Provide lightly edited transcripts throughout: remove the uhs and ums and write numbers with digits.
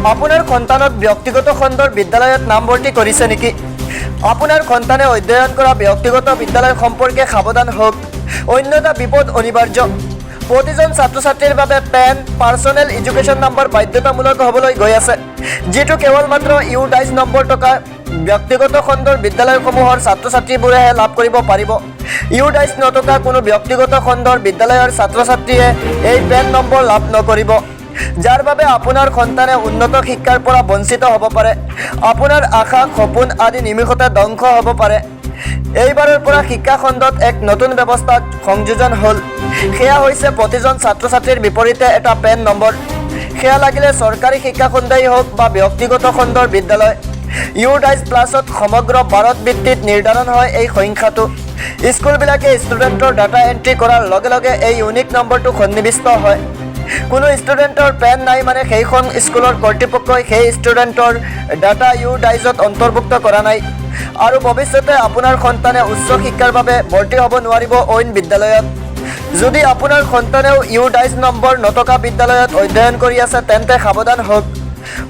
আপোনাৰ সন্তানক ব্যক্তিগত খণ্ডৰ বিদ্যালয়ত নামভৰ্তি কৰিছে নেকি? আপোনাৰ সন্তানে অধ্যয়ন কৰা ব্যক্তিগত বিদ্যালয় সম্পৰ্কে সাৱধান হওক। অন্য এটা বিপদ অনিবাৰ্য। প্ৰতিজন ছাত্ৰ ছাত্ৰীৰ বাবে পেন পাৰ্চনেল এডুকেশ্যন নম্বৰ বাধ্যতামূলক হ'বলৈ গৈ আছে, যিটো কেৱল মাত্ৰ U22 নম্বৰ থকা ব্যক্তিগত খণ্ডৰ বিদ্যালয়সমূহৰ ছাত্ৰ ছাত্ৰীবোৰেহে লাভ কৰিব পাৰিব। U22 নথকা কোনো ব্যক্তিগত খণ্ডৰ বিদ্যালয়ৰ ছাত্ৰ ছাত্ৰীয়ে এই পেন নম্বৰ লাভ নকৰিব, যাৰ বাবে আপোনাৰ সন্তানে উন্নত শিক্ষাৰ পৰা বঞ্চিত হ'ব পাৰে। আপোনাৰ আশা সপোন আদি নিমিষতে ধ্বংস হ'ব পাৰে। এইবাৰৰ পৰা শিক্ষা খণ্ডত এক নতুন ব্যৱস্থাত সংযোজন হ'ল। সেয়া হৈছে প্ৰতিজন ছাত্ৰ ছাত্ৰীৰ বিপৰীতে এটা পেন নম্বৰ। সেয়া লাগিলে চৰকাৰী শিক্ষা খণ্ডই হওক বা ব্যক্তিগত খণ্ডৰ বিদ্যালয়। U22+ সমগ্ৰ ভাৰত ভিত্তিত নিৰ্ধাৰণ হয় এই সংখ্যাটো। স্কুলবিলাকে ষ্টুডেণ্টৰ ডাটা এণ্ট্ৰি কৰাৰ লগে লগে এই ইউনিক নম্বৰটো সন্নিৱিষ্ট হয়। কোনো ষ্টুডেণ্টৰ পেন নাই মানে সেইখন স্কুলৰ কৰ্তৃপক্ষই সেই ষ্টুডেণ্টৰ ডাটা U22ত অন্তৰ্ভুক্ত কৰা নাই, আৰু ভৱিষ্যতে আপোনাৰ সন্তানে উচ্চ শিক্ষাৰ বাবে ভৰ্তি হ'ব নোৱাৰিব অইন বিদ্যালয়ত। যদি আপোনাৰ সন্তানেও U22 নম্বৰ নথকা বিদ্যালয়ত অধ্যয়ন কৰি আছে তেন্তে সাৱধান হওক।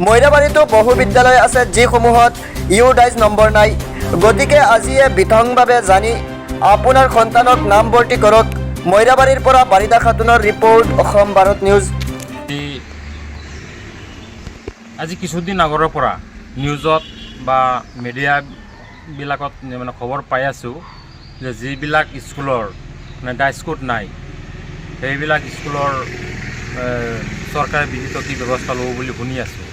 মইৰাবাৰীতো বহু বিদ্যালয় আছে যিসমূহত U22 নম্বৰ নাই। গতিকে আজিয়ে বিতংভাৱে জানি আপোনাৰ সন্তানক নামভৰ্তি কৰক। মইৰাবাৰীৰ পৰা বাৰিদা খাতুনৰ ৰিপৰ্ট, অসম ভাৰত নিউজ। আজি কিছুদিন আগৰ পৰা নিউজত বা মিডিয়াবিলাকত মানে খবৰ পাই আছোঁ যে যিবিলাক স্কুলৰ মানে ডাইচ কোড নাই সেইবিলাক স্কুলৰ চৰকাৰে বিহিত কি ব্যৱস্থা ল'ব বুলি শুনি আছোঁ।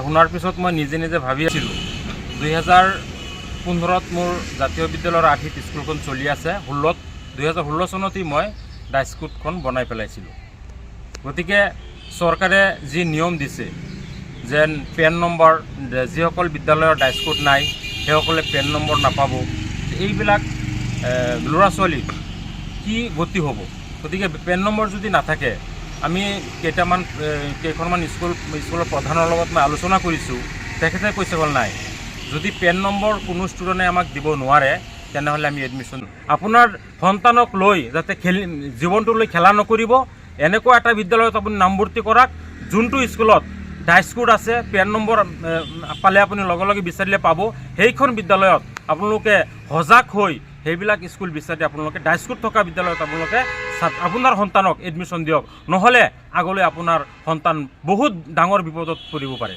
শুনাৰ পিছত মই নিজে নিজে ভাবি আছিলোঁ 2015ত মোৰ জাতীয় বিদ্যালয়ৰ আৰ্হিত স্কুলখন চলি আছে। 2016 চনতেই মই ডাইচ কোডখন বনাই পেলাইছিলোঁ। গতিকে চৰকাৰে যি নিয়ম দিছে যেন পেন নম্বৰ যিসকল বিদ্যালয়ৰ ডাইচ কোড নাই সেইসকলে পেন নম্বৰ নাপাব, এইবিলাক ল'ৰা ছোৱালীৰ কি গতি হ'ব? গতিকে পেন নম্বৰ যদি নাথাকে, আমি কেইখনমান স্কুলৰ প্ৰধানৰ লগত মই আলোচনা কৰিছোঁ। তেখেতে কৈছে হ'ল নাই, যদি পেন নম্বৰ কোনো ষ্টুডেণ্টে আমাক দিব নোৱাৰে তেনেহ'লে আমি এডমিশ্যন আপোনাৰ সন্তানক লৈ যাতে জীৱনটোলৈ খেলা নকৰিব, এনেকুৱা এটা বিদ্যালয়ত আপুনি নামভৰ্তি কৰাক যোনটো স্কুলত ডাইচ কোড আছে, পেন নম্বৰ পালে আপুনি লগে লগে বিচাৰিলে পাব। সেইখন বিদ্যালয়ত আপোনালোকে সজাগ হৈ সেইবিলাক স্কুল বিচাৰি আপোনালোকে ডাইচ কোড থকা বিদ্যালয়ত আপোনালোকে আপোনাৰ সন্তানক এডমিশ্যন দিয়ক, নহ'লে আগলৈ আপোনাৰ সন্তান বহুত ডাঙৰ বিপদত পৰিব পাৰে।